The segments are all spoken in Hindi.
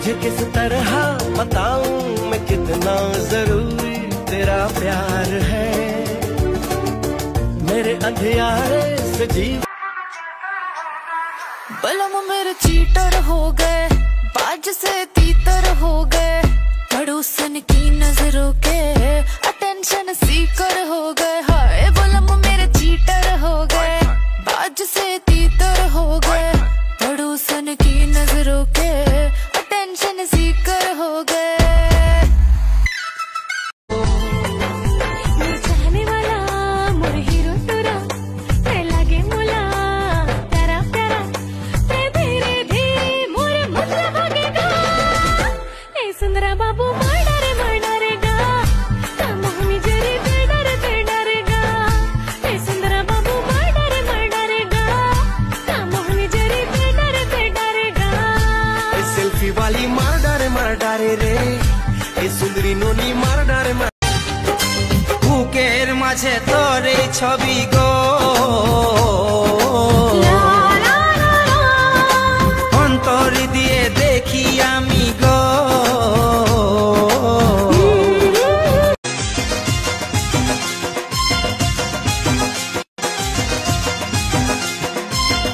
तुझे किस तरह बताऊं मैं कितना जरूरी तेरा प्यार है। मेरे अंधियारे से जीव बलम मेरे चीटर हो गए, बाज से तीतर हो गए, पड़ोसन की नजरों के अटेंशन सीकर हो गए। हाय बलम मेरे चीटर हो गए, बाज से तीतर हो गए, पड़ोसन की नजरों के अटेंशन सीकर हो गए। बाबू मर्डरेगा, मोहनी जरी बेडरेगा, सुंदरा बाबू मर्डरेगा, मोहनी जरी बेडरेगा। सेल्फी वाली मारडारे रे, सुंदरी नोनी मारडारे बुकेर माझे तोर এই ছবি গো, অন্তর দিয়ে দেখি আমি গো।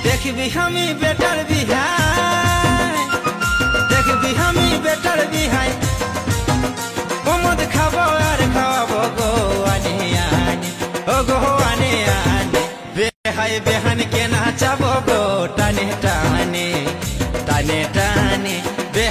দেখবি আমি বেটার বিহাই, দেখবি আমি বেটার বিহাই, মদ খাবো আর খাওয়াবো গো আনে আনে, ও গো আনে আনে, বেহাই বেহান কে নাচাবো গো টানে টানে টানে টানে।